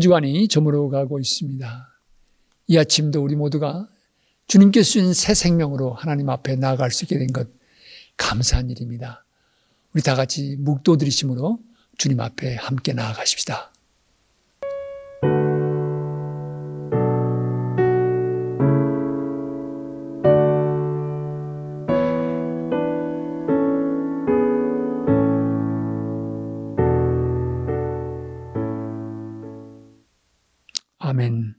주간이 저물어가고 있습니다. 이 아침도 우리 모두가 주님께 주신 새 생명으로 하나님 앞에 나아갈 수 있게 된 것 감사한 일입니다. 우리 다 같이 묵도드리심으로 주님 앞에 함께 나아가십시다. 아멘.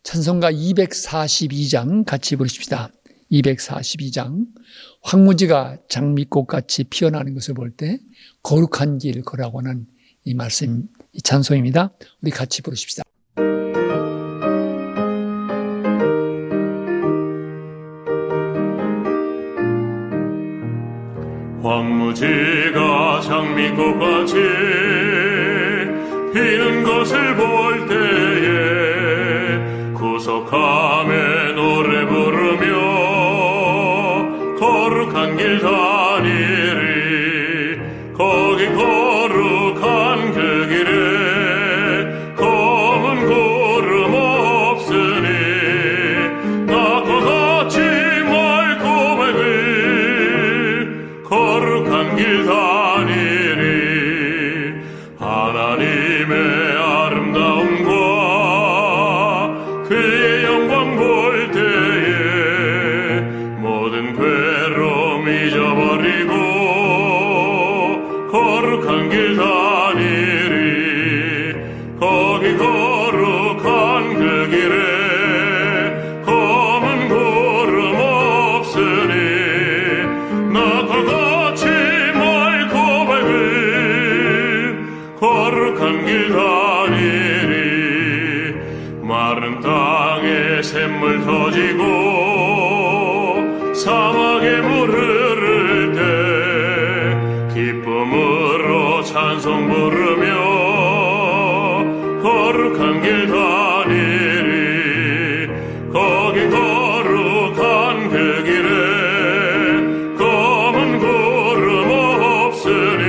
찬송가 242장 같이 부르십시다. 242장. 황무지가 장미꽃같이 피어나는 것을 볼 때 거룩한 길 걸으라고 하는 이 말씀, 이 찬송입니다. 우리 같이 부르십시다. 황무지가 장미꽃같이 피는 것을 볼 때에 구속함에 노래 부르며 거룩한 길 다니리. 거기 거룩한 그 길에 검은 구름 없으니 낮과 같이 맑고 밝은 거룩한 길 다니리. 하나님의 아름다움과 그의 영광 볼 때에 모든 괴로움 잊어버리고 거룩한 길 다니리. 거기 거룩한 그 길에 검은 구름 없으니 낮과 같이 맑고 밝은 거룩한 길 다니리. 마른 땅에 샘물 터지고 사막에 물 흐를 때 기쁨으로 찬송 부르며 거룩한 길 다니리. 거기 거룩한 그 길에 검은 구름 없으니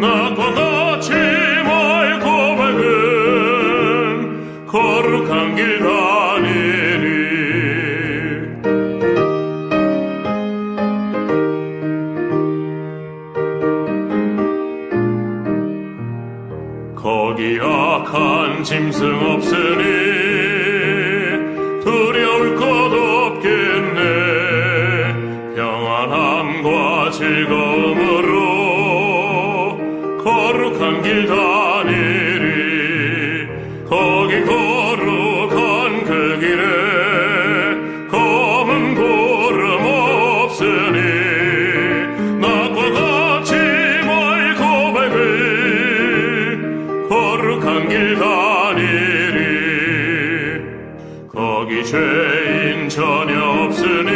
낮과 같이 맑고 밝은 거룩한 길 다니리. 거기 악한 짐승 없으니 두려울 것 없겠네. 평안함과 즐거움으로 거룩한 길 다니리. 거기 거룩한 그 길에 검은 구름 없으니 낮과 같이 맑고 밝은 거룩한 길 다니리. 거기 죄인 전혀 없으니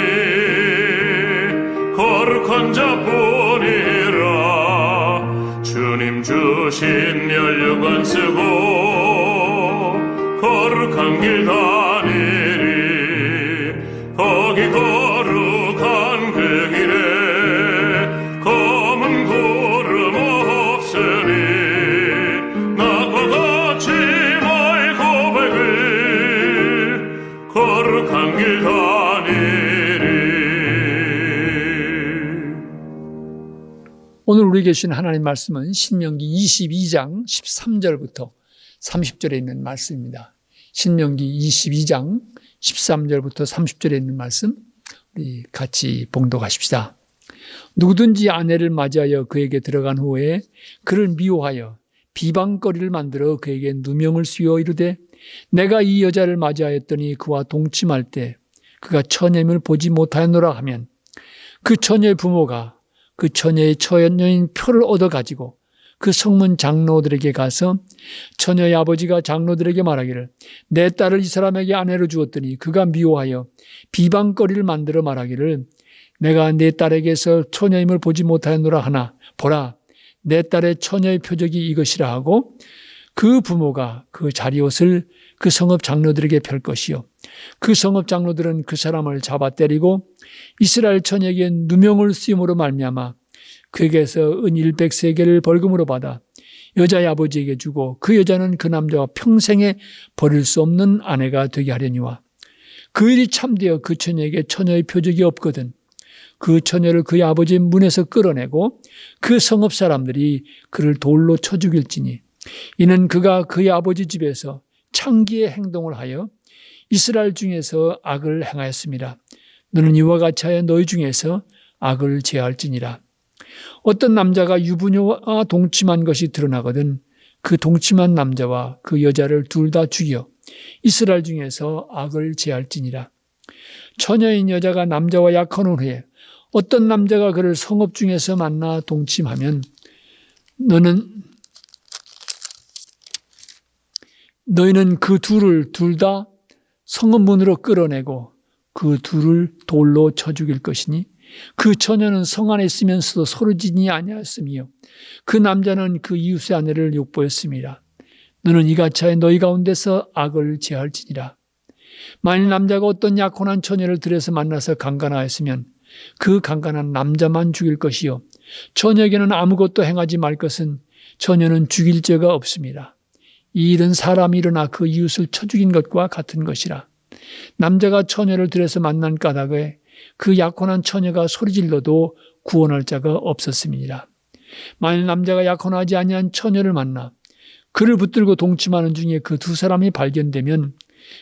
거룩한 자뿐이라. 주님 주신 면류관 쓰고 거룩한 길 다니리. 거기 거룩한 그 길에 검은 구름 없으니 낮과 같이 맑고 밝은 거룩한 길 다니리. 오늘 우리에게 주신 하나님 말씀은 신명기 22장 13절부터 30절에 있는 말씀입니다. 신명기 22장 13절부터 30절에 있는 말씀 우리 같이 봉독하십시다. 누구든지 아내를 맞이하여 그에게 들어간 후에 그를 미워하여 비방거리를 만들어 그에게 누명을 씌워 이르되 내가 이 여자를 맞이하였더니 그와 동침할 때 그가 처녀임을 보지 못하였노라 하면 그 처녀의 부모가 그 처녀의 처녀인 표를 얻어가지고 그 성문 장로들에게 가서 처녀의 아버지가 장로들에게 말하기를 내 딸을 이 사람에게 아내로 주었더니 그가 미워하여 비방거리를 만들어 말하기를 내가 내 딸에게서 처녀임을 보지 못하였노라 하나 보라 내 딸의 처녀의 표적이 이것이라 하고 그 부모가 그 자리옷을 그 성읍 장로들에게 펼 것이요 그 성읍 장로들은 그 사람을 잡아 때리고 이스라엘 처녀에게 누명을 씌움으로 말미암아 그에게서 은 100세겔을 벌금으로 받아 여자의 아버지에게 주고 그 여자는 그 남자와 평생에 버릴 수 없는 아내가 되게 하려니와 그 일이 참되어 그 처녀에게 처녀의 표적이 없거든 그 처녀를 그의 아버지의 문에서 끌어내고 그 성읍 사람들이 그를 돌로 쳐 죽일지니 이는 그가 그의 아버지 집에서 창기의 행동을 하여 이스라엘 중에서 악을 행하였습니다. 너는 이와 같이 하여 너희 중에서 악을 제할지니라. 어떤 남자가 유부녀와 동침한 것이 드러나거든 그 동침한 남자와 그 여자를 둘 다 죽여 이스라엘 중에서 악을 제할지니라. 처녀인 여자가 남자와 약혼한 후에 어떤 남자가 그를 성읍 중에서 만나 동침하면 너희는 그 둘을 둘 다 성읍 문으로 끌어내고 그 둘을 돌로 쳐 죽일 것이니 그 처녀는 성 안에 있으면서도 소리지니 아니하였으며 그 남자는 그 이웃의 아내를 욕보였습니다. 너는 이같이 하여 너희 가운데서 악을 제할지니라. 만일 남자가 어떤 약혼한 처녀를 들여서 만나서 강간하였으면 그 강간한 남자만 죽일 것이요 처녀에게는 아무것도 행하지 말 것은 처녀는 죽일 죄가 없습니다. 이 일은 사람이 일어나 그 이웃을 쳐 죽인 것과 같은 것이라. 남자가 처녀를 들여서 만난 까닭에 그 약혼한 처녀가 소리질러도 구원할 자가 없었음이니라. 만일 남자가 약혼하지 아니한 처녀를 만나 그를 붙들고 동침하는 중에 그 두 사람이 발견되면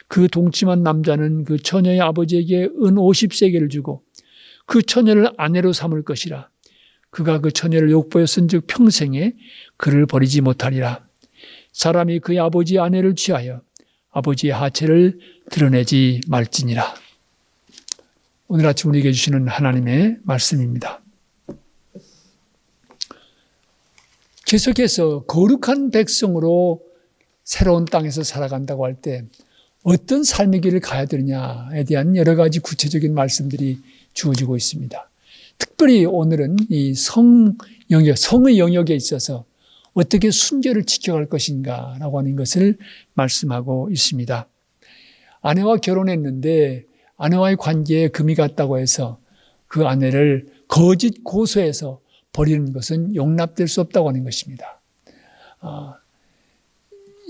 그 동침한 남자는 그 처녀의 아버지에게 은 50세겔을 주고 그 처녀를 아내로 삼을 것이라. 그가 그 처녀를 욕보였은즉 평생에 그를 버리지 못하리라. 사람이 그의 아버지의 아내를 취하여 아버지의 하체를 드러내지 말지니라. 오늘 아침 우리에게 주시는 하나님의 말씀입니다. 계속해서 거룩한 백성으로 새로운 땅에서 살아간다고 할 때 어떤 삶의 길을 가야 되느냐에 대한 여러 가지 구체적인 말씀들이 주어지고 있습니다. 특별히 오늘은 이 성의 영역에 있어서 어떻게 순결을 지켜갈 것인가라고 하는 것을 말씀하고 있습니다. 아내와 결혼했는데 아내와의 관계에 금이 갔다고 해서 그 아내를 거짓 고소해서 버리는 것은 용납될 수 없다고 하는 것입니다.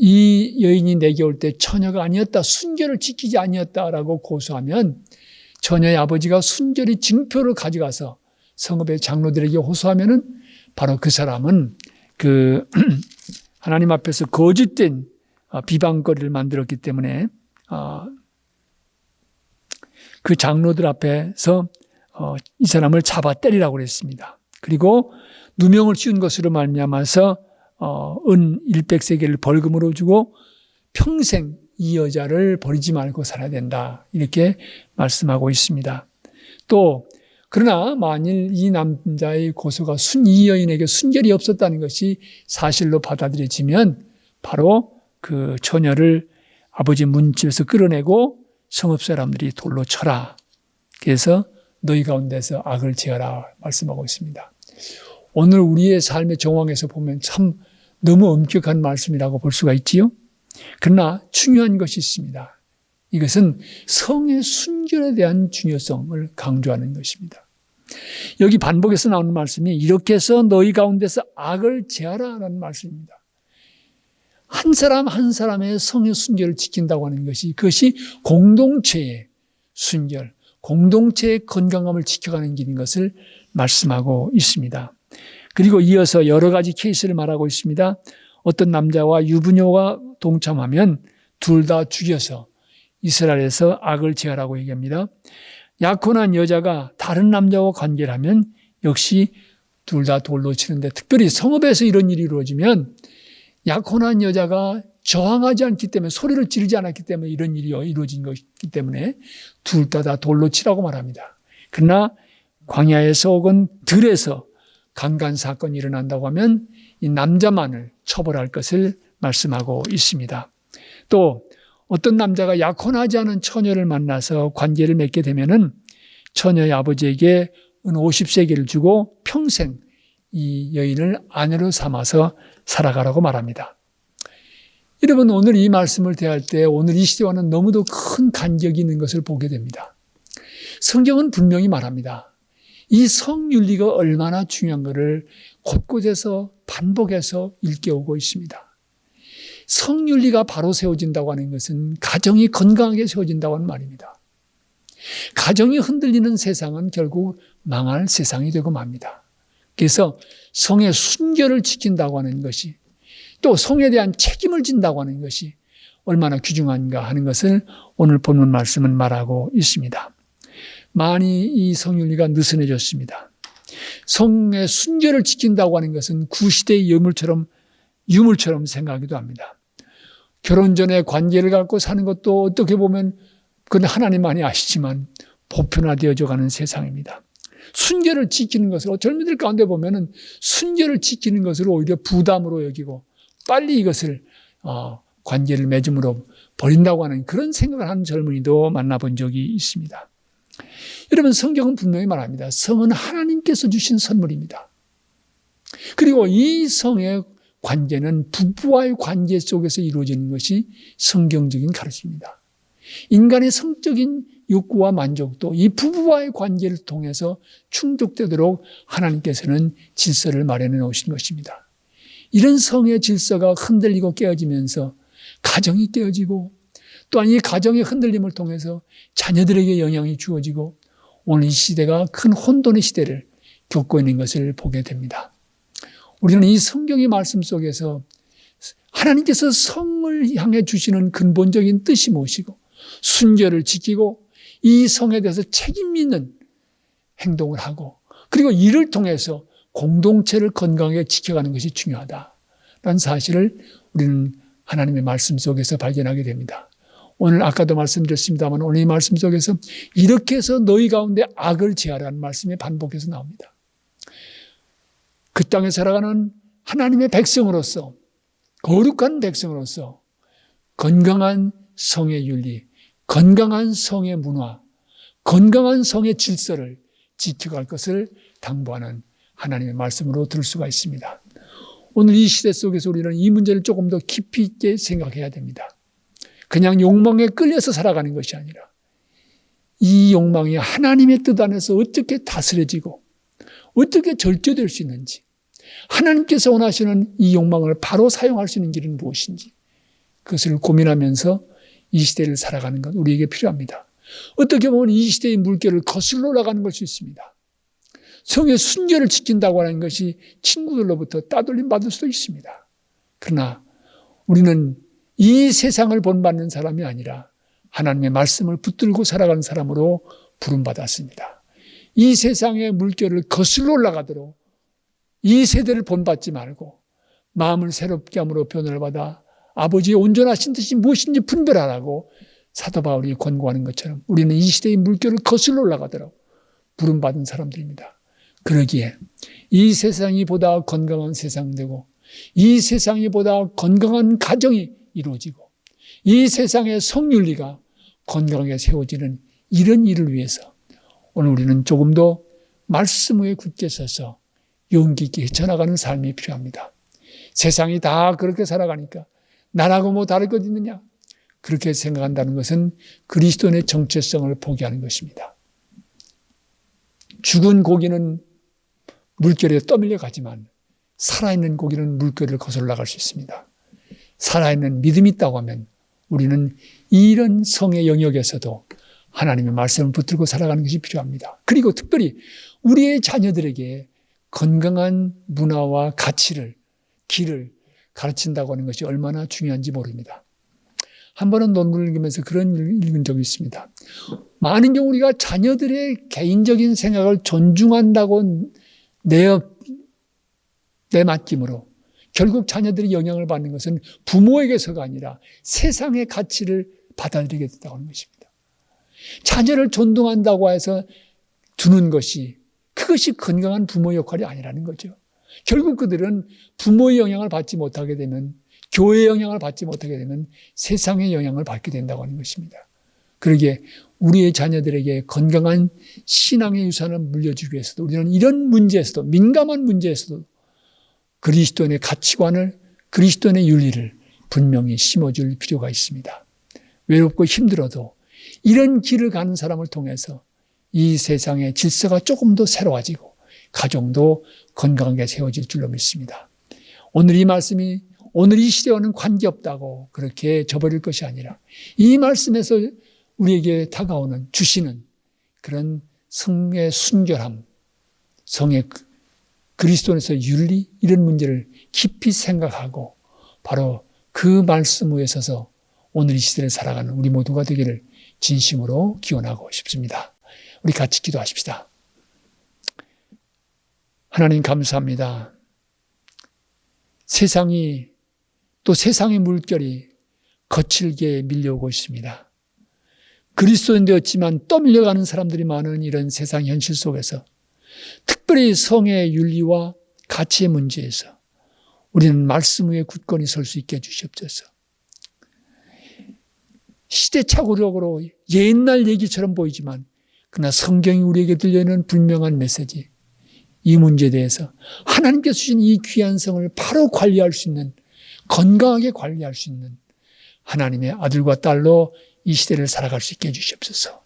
이 여인이 내게 올 때 처녀가 아니었다, 순결을 지키지 아니었다라고 고소하면 처녀의 아버지가 순결히 징표를 가져가서 성읍의 장로들에게 호소하면은 바로 그 사람은 하나님 앞에서 거짓된 비방거리를 만들었기 때문에 그 장로들 앞에서 이 사람을 잡아 때리라고 그랬습니다. 그리고 누명을 씌운 것으로 말미암아서 은 100세겔을 벌금으로 주고 평생 이 여자를 버리지 말고 살아야 된다. 이렇게 말씀하고 있습니다. 또 그러나 만일 이 남자의 고소가 이 여인에게 순결이 없었다는 것이 사실로 받아들여지면 바로 그 처녀를 아버지 문집에서 끌어내고 성읍 사람들이 돌로 쳐라. 그래서 너희 가운데서 악을 제하라 말씀하고 있습니다. 오늘 우리의 삶의 정황에서 보면 참 너무 엄격한 말씀이라고 볼 수가 있지요. 그러나 중요한 것이 있습니다. 이것은 성의 순결에 대한 중요성을 강조하는 것입니다. 여기 반복해서 나오는 말씀이 이렇게 해서 너희 가운데서 악을 제하라라는 말씀입니다. 한 사람 한 사람의 성의 순결을 지킨다고 하는 것이 그것이 공동체의 순결, 공동체의 건강함을 지켜가는 길인 것을 말씀하고 있습니다. 그리고 이어서 여러 가지 케이스를 말하고 있습니다. 어떤 남자와 유부녀가 동참하면 둘 다 죽여서 이스라엘에서 악을 제하라고 얘기합니다. 약혼한 여자가 다른 남자와 관계를 하면 역시 둘 다 돌로 치는데 특별히 성읍에서 이런 일이 이루어지면 약혼한 여자가 저항하지 않기 때문에 소리를 지르지 않았기 때문에 이런 일이 이루어진 것이기 때문에 둘 다 돌로 치라고 말합니다. 그러나 광야에서 혹은 들에서 강간 사건이 일어난다고 하면 이 남자만을 처벌할 것을 말씀하고 있습니다. 또 어떤 남자가 약혼하지 않은 처녀를 만나서 관계를 맺게 되면은 처녀의 아버지에게 은 50세겔을 주고 평생 이 여인을 아내로 삼아서 살아가라고 말합니다. 여러분 오늘 이 말씀을 대할 때 오늘 이 시대와는 너무도 큰 간격이 있는 것을 보게 됩니다. 성경은 분명히 말합니다. 이 성윤리가 얼마나 중요한 것을 곳곳에서 반복해서 일깨우고 있습니다. 성윤리가 바로 세워진다고 하는 것은 가정이 건강하게 세워진다고 하는 말입니다. 가정이 흔들리는 세상은 결국 망할 세상이 되고 맙니다. 그래서 성의 순결을 지킨다고 하는 것이, 또 성에 대한 책임을 진다고 하는 것이 얼마나 귀중한가 하는 것을 오늘 본문 말씀은 말하고 있습니다. 많이 이 성윤리가 느슨해졌습니다. 성의 순결을 지킨다고 하는 것은 구시대의 유물처럼 생각하기도 합니다. 결혼 전에 관계를 갖고 사는 것도 어떻게 보면 그건 하나님만이 아시지만 보편화되어져 가는 세상입니다. 순결을 지키는 것을, 젊은이들 가운데 보면은 순결을 지키는 것을 오히려 부담으로 여기고 빨리 이것을 관계를 맺음으로 버린다고 하는 그런 생각을 하는 젊은이도 만나본 적이 있습니다. 여러분, 성경은 분명히 말합니다. 성은 하나님께서 주신 선물입니다. 그리고 이 성의 관계는 부부와의 관계 속에서 이루어지는 것이 성경적인 가르침입니다. 인간의 성적인 욕구와 만족도 이 부부와의 관계를 통해서 충족되도록 하나님께서는 질서를 마련해 놓으신 것입니다. 이런 성의 질서가 흔들리고 깨어지면서 가정이 깨어지고, 또한 이 가정의 흔들림을 통해서 자녀들에게 영향이 주어지고, 오늘 이 시대가 큰 혼돈의 시대를 겪고 있는 것을 보게 됩니다. 우리는 이 성경의 말씀 속에서 하나님께서 성을 향해 주시는 근본적인 뜻이 무엇이고, 순결을 지키고 이 성에 대해서 책임 있는 행동을 하고, 그리고 이를 통해서 공동체를 건강하게 지켜가는 것이 중요하다라는 사실을 우리는 하나님의 말씀 속에서 발견하게 됩니다. 오늘 아까도 말씀드렸습니다만 오늘 이 말씀 속에서 이렇게 해서 너희 가운데 악을 제하라는 말씀이 반복해서 나옵니다. 그 땅에 살아가는 하나님의 백성으로서, 거룩한 백성으로서 건강한 성의 윤리, 건강한 성의 문화, 건강한 성의 질서를 지켜갈 것을 당부하는 하나님의 말씀으로 들을 수가 있습니다. 오늘 이 시대 속에서 우리는 이 문제를 조금 더 깊이 있게 생각해야 됩니다. 그냥 욕망에 끌려서 살아가는 것이 아니라 이 욕망이 하나님의 뜻 안에서 어떻게 다스려지고 어떻게 절제될 수 있는지, 하나님께서 원하시는 이 욕망을 바로 사용할 수 있는 길은 무엇인지, 그것을 고민하면서 이 시대를 살아가는 것 우리에게 필요합니다. 어떻게 보면 이 시대의 물결을 거슬러 올라가는 걸 수 있습니다. 성의 순결을 지킨다고 하는 것이 친구들로부터 따돌림 받을 수도 있습니다. 그러나 우리는 이 세상을 본받는 사람이 아니라 하나님의 말씀을 붙들고 살아가는 사람으로 부름받았습니다. 이 세상의 물결을 거슬러 올라가도록 이 세대를 본받지 말고 마음을 새롭게 함으로 변화를 받아 아버지의 온전하신 뜻이 무엇인지 분별하라고 사도 바울이 권고하는 것처럼 우리는 이 시대의 물결을 거슬러 올라가도록 부름받은 사람들입니다. 그러기에 이 세상이 보다 건강한 세상 되고, 이 세상이 보다 건강한 가정이 이루어지고, 이 세상의 성윤리가 건강하게 세워지는 이런 일을 위해서 오늘 우리는 조금 더 말씀 위에 굳게 서서 용기 있게 헤쳐나가는 삶이 필요합니다. 세상이 다 그렇게 살아가니까 나라고 뭐 다를 것 있느냐, 그렇게 생각한다는 것은 그리스도인의 정체성을 포기하는 것입니다. 죽은 고기는 물결에 떠밀려 가지만 살아있는 고기는 물결을 거슬러 나갈 수 있습니다. 살아있는 믿음이 있다고 하면 우리는 이런 성의 영역에서도 하나님의 말씀을 붙들고 살아가는 것이 필요합니다. 그리고 특별히 우리의 자녀들에게 건강한 문화와 가치를, 길을 가르친다고 하는 것이 얼마나 중요한지 모릅니다. 한 번은 논문을 읽으면서 그런 읽은 적이 있습니다. 많은 경우 우리가 자녀들의 개인적인 생각을 존중한다고 내맡김으로 결국 자녀들이 영향을 받는 것은 부모에게서가 아니라 세상의 가치를 받아들이게 된다고 하는 것입니다. 자녀를 존중한다고 해서 두는 것이, 그것이 건강한 부모 역할이 아니라는 거죠. 결국 그들은 부모의 영향을 받지 못하게 되면, 교회의 영향을 받지 못하게 되면 세상의 영향을 받게 된다고 하는 것입니다. 그러기에 우리의 자녀들에게 건강한 신앙의 유산을 물려주기 위해서도 우리는 이런 문제에서도, 민감한 문제에서도 그리스도인의 가치관을, 그리스도인의 윤리를 분명히 심어줄 필요가 있습니다. 외롭고 힘들어도 이런 길을 가는 사람을 통해서 이 세상의 질서가 조금 더 새로워지고 가정도 건강하게 세워질 줄로 믿습니다. 오늘 이 말씀이 오늘 이 시대와는 관계없다고 그렇게 저버릴 것이 아니라 이 말씀에서 우리에게 다가오는 주시는 그런 성의 순결함, 성의 그리스도에서 윤리 이런 문제를 깊이 생각하고 바로 그 말씀 위에 서서 오늘 이 시대를 살아가는 우리 모두가 되기를 진심으로 기원하고 싶습니다. 우리 같이 기도하십시다. 하나님 감사합니다. 세상이 또 세상의 물결이 거칠게 밀려오고 있습니다. 그리스도인 되었지만 떠밀려가는 사람들이 많은 이런 세상 현실 속에서 특별히 성의 윤리와 가치의 문제에서 우리는 말씀 위에 굳건히 설 수 있게 해주시옵소서. 시대착오적으로 옛날 얘기처럼 보이지만 그러나 성경이 우리에게 들려있는 분명한 메시지, 이 문제에 대해서 하나님께서 주신 이 귀한 성을 바로 관리할 수 있는, 건강하게 관리할 수 있는 하나님의 아들과 딸로 이 시대를 살아갈 수 있게 해주시옵소서.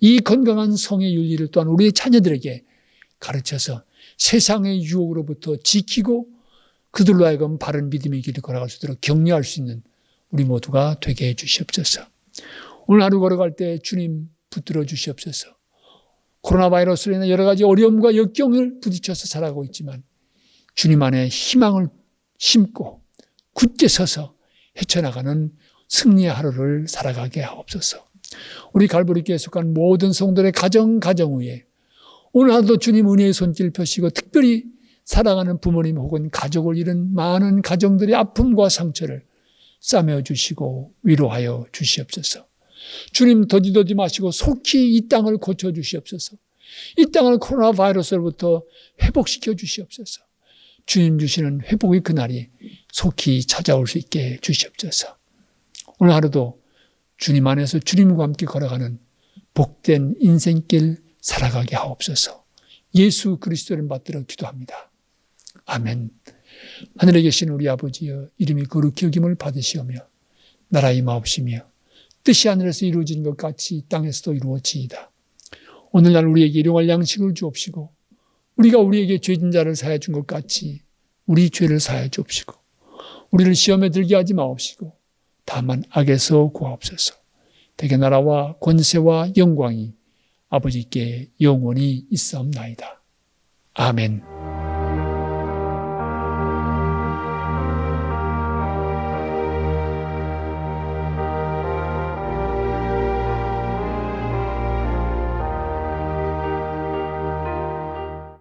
이 건강한 성의 윤리를 또한 우리의 자녀들에게 가르쳐서 세상의 유혹으로부터 지키고 그들로 하여금 바른 믿음의 길을 걸어갈 수 있도록 격려할 수 있는 우리 모두가 되게 해주시옵소서. 오늘 하루 걸어갈 때 주님 붙들어 주시옵소서. 코로나 바이러스로 인해 여러 가지 어려움과 역경을 부딪혀서 살아가고 있지만 주님 안에 희망을 심고 굳게 서서 헤쳐나가는 승리의 하루를 살아가게 하옵소서. 우리 갈보리교회에 속한 모든 성도들의 가정 위에 오늘 하루도 주님 은혜의 손길 펴시고 특별히 사랑하는 부모님 혹은 가족을 잃은 많은 가정들의 아픔과 상처를 싸매어 주시고 위로하여 주시옵소서. 주님 더디더디 마시고 속히 이 땅을 고쳐 주시옵소서. 이 땅을 코로나 바이러스로부터 회복시켜 주시옵소서. 주님 주시는 회복의 그날이 속히 찾아올 수 있게 해 주시옵소서. 오늘 하루도 주님 안에서 주님과 함께 걸어가는 복된 인생길 살아가게 하옵소서. 예수 그리스도를 받들어 기도합니다. 아멘. 하늘에 계신 우리 아버지여, 이름이 거룩히 여김을 받으시오며 나라 임하옵시며 뜻이 하늘에서 이루어진 것 같이 땅에서도 이루어지이다. 오늘날 우리에게 일용할 양식을 주옵시고 우리가 우리에게 죄진 자를 사하여 준 것 같이 우리 죄를 사하여 주옵시고 우리를 시험에 들게 하지 마옵시고 다만 악에서 구하옵소서. 대개 나라와 권세와 영광이 아버지께 영원히 있사옵나이다. 아멘.